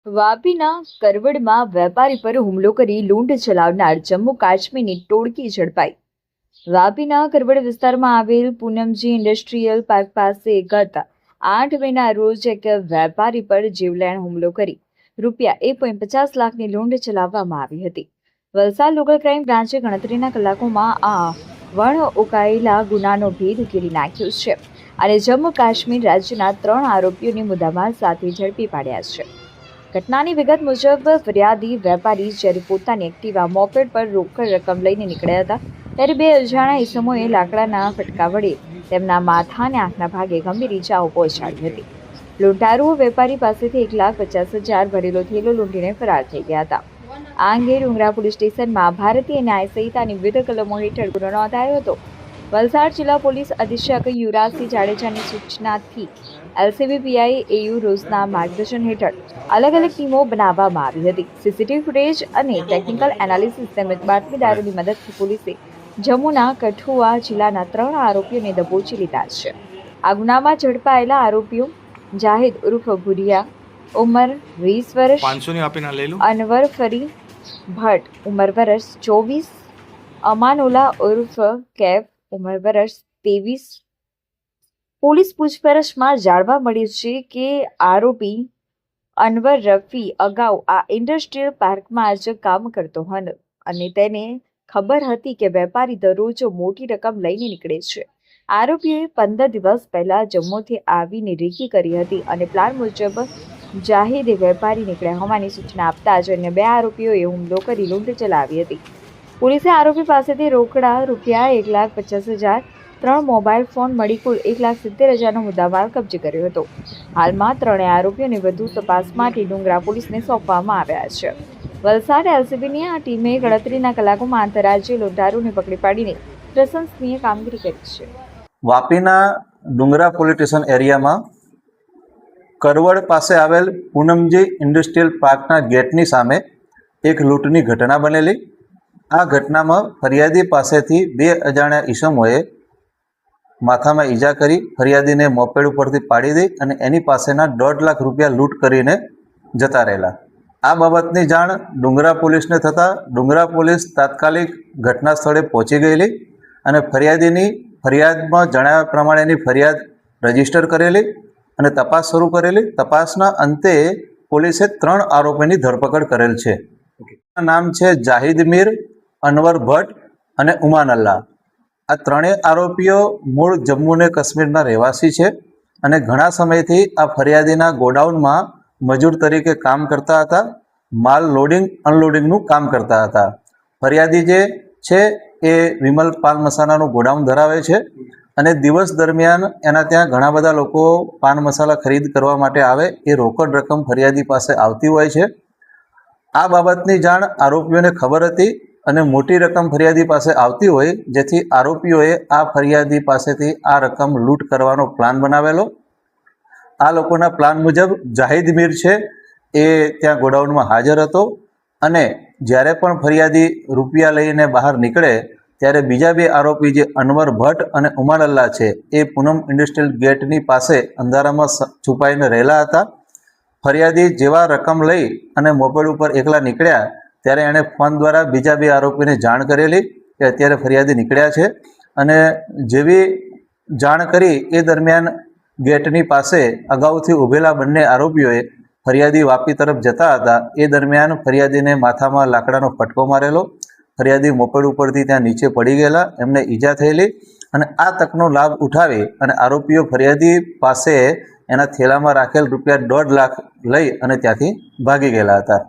વાપીના કરવડમાં વેપારી પર હુમલો કરી લૂંટ ચલાવનાર જમ્મુ કાશ્મીરની ટોળકી ઝડપાઈ। વાપીના કરવડ વિસ્તારમાં આવેલ પૂનમજી ઇન્ડસ્ટ્રીયલ પાર્ક પાસે ગત 8 મેના રોજ એક વેપારી પર જીવલેણ હુમલો કરી ₹1.50 લાખની લૂંટ ચલાવવામાં આવી હતી। વલસાડ લોકલ ક્રાઇમ બ્રાન્ચે ગણતરીના કલાકોમાં આ વણઉકાયેલા ગુનાનો ભેદ ઉકેલી નાખ્યો છે અને જમ્મુ કાશ્મીર રાજ્યના 3 આરોપીઓને મુદ્દામાલ સાથે ઝડપી પાડ્યા છે। ઘટનાની વિગત મુજબ ફરિયાદી વેપારી જ્યારે પોતાની એક્ટિવા મોપેડ પર રોકડ રકમ લઈને નીકળ્યા હતા ત્યારે બે અજાણ્યા ઈસમોએ લાકડાના ફટકા વડે તેમના માથા અને આંખના ભાગે ગંભીર ઈજાઓ પહોંચાડી હતી। લૂંટારુઓ વેપારી પાસેથી ₹1,50,000 ભરેલો થેલો લૂંટીને ફરાર થઈ ગયા હતા। આ અંગે ડુંગરા પોલીસ સ્ટેશનમાં ભારતીય ન્યાય સંહિતાની વિવિધ કલમો હેઠળ ગુનો નોંધાયો હતો। વલસાડ જિલ્લા પોલીસ અધિક્ષક યુવરાજસિંહ જાડેજાની સૂચનાથી એલસીબી પીઆઈ એયુ રોઝના માર્ગદર્શન હેઠળ અલગ અલગ ટીમો બનાવવામાં આવી હતી। સીસીટીવી ફૂટેજ અને ટેકનિકલ એનાલિસિસ તેમજ બાતમીદારોની મદદથી પોલીસે જમ્મુના કઠુઆ જિલ્લાના 3 આરોપીઓને દબોચી લીધા છે। આ ગુનામાં ઝડપાયેલા આરોપીઓ જાહિદ ઉર્ફ ભુરિયા ઉંમર 20 વર્ષ, અનવર ફરી ભટ્ટ ઉંમર વર્ષ 24, અમાનુલ્લા ઉર્ફ कैफ ઉંમર વર્ષ 23। પોલીસ પૂછપરછમાં જાણવા મળ્યું છે કે આરોપી અનવર રફી અગાઉ આ ઇન્ડસ્ટ્રીયલ પાર્કમાં જ કામ કરતો હતો અને તેને ખબર હતી કે વેપારી દરરોજ મોટી રકમ લઈને નીકળે છે। આરોપીઓએ 15 દિવસ પહેલા જમ્મુથી આવીને રેકી કરી હતી અને પ્લાન મુજબ જાહિદે વેપારી નીકળ્યા હોવાની સૂચના આપતા જ અન્ય 2 આરોપીઓએ હુમલો કરી લૂંટ ચલાવી હતી। પોલીસે આરોપી પાસેથી રોકડા ₹1,50,000, 3 મોબાઈલ ફોન મળી કુલ ₹1,70,000નો મુદ્દામાલ કબજે કર્યો હતો। હાલમાં 3 આરોપીઓને વધુ તપાસ માટે ડુંગરા પોલીસને સોંપવામાં આવ્યા છે। વલસાડ એલસીબીની આ ટીમે ગણતરીના કલાકોમાં આંતરરાજ્ય લૂંટારૂને પકડી પાડીને પ્રશંસનીય કામગીરી કરી છે। વાપીના ડુંગરા પોલીસ સ્ટેશન એરિયામાં કરવડ પાસે આવેલ પૂનમજી ઇન્ડસ્ટ્રીયલ પાર્કના ગેટની સામે એક લૂંટની ઘટના બનેલી। આ ઘટનામાં ફરિયાદી પાસેથી 2 અજાણ્યા ઈસમોએ માથામાં ઈજા કરી ફરિયાદીને મોપેડ ઉપરથી પાડી દઈ અને એની પાસેના ₹1.5 લાખ લૂંટ કરીને જતા રહેલા। આ બાબતની જાણ ડુંગરા પોલીસને થતાં ડુંગરા પોલીસ તાત્કાલિક ઘટના સ્થળે પહોંચી ગયેલી અને ફરિયાદીની ફરિયાદમાં જણાવ્યા પ્રમાણેની ફરિયાદ રજીસ્ટર કરેલી અને તપાસ શરૂ કરેલી। તપાસના અંતે પોલીસે 3 આરોપીની ધરપકડ કરેલ છે। નામ છે જાહિદ મીર, અનવર ભટ્ટ અને ઉમાનલ્લા। આ 3 આરોપીઓ મૂળ જમ્મુ અને કાશ્મીરના રહેવાસી છે અને ઘણા સમયથી આ ફરિયાદીના ગોડાઉનમાં મજૂર તરીકે કામ કરતા હતા, માલ લોડિંગ અનલોડિંગનું કામ કરતા હતા। ફરિયાદી જે છે એ વિમલ પાન મસાલાનું ગોડાઉન ધરાવે છે અને દિવસ દરમિયાન એના ત્યાં ઘણા બધા લોકો પાન મસાલા ખરીદ કરવા માટે આવે, એ રોકડ રકમ ફરિયાદી પાસે આવતી હોય છે। આ બાબતની જાણ આરોપીઓને ખબર હતી અને મોટી રકમ ફરિયાદી પાસે આવતી હોય જેથી આરોપીઓએ આ ફરિયાદી પાસેથી આ રકમ લૂંટ કરવાનો પ્લાન બનાવેલો। આ લોકોના પ્લાન મુજબ જાહિદ મીર છે એ ત્યાં ગોડાઉનમાં હાજર હતો અને જ્યારે પણ ફરિયાદી રૂપિયા લઈને બહાર નીકળે ત્યારે બીજા 2 આરોપી જે અનવર ભટ્ટ અને ઉમાનલ્લા છે એ પૂનમ ઇન્ડસ્ટ્રીયલ ગેટની પાસે અંધારામાં છુપાઈને રહેલા હતા। ફરિયાદી જેવા રકમ લઈ અને મોપેડ ઉપર એકલા નીકળ્યા ત્યારે એણે ફોન દ્વારા બીજા 2 આરોપીને જાણ કરેલી કે અત્યારે ફરિયાદી નીકળ્યા છે અને જેવી જાણ કરી એ દરમિયાન ગેટની પાસે અગાઉથી ઊભેલા બંને આરોપીઓએ ફરિયાદી વાપી તરફ જતા હતા એ દરમિયાન ફરિયાદીને માથામાં લાકડાનો ફટકો મારેલો। ફરિયાદી મોપેડ ઉપરથી ત્યાં નીચે પડી ગયેલા, એમને ઈજા થયેલી અને આ તકનો લાભ ઉઠાવી અને આરોપીઓ ફરિયાદી પાસે એના થેલામાં રાખેલ ₹1.5 લાખ લઈ અને ત્યાંથી ભાગી ગયેલા હતા।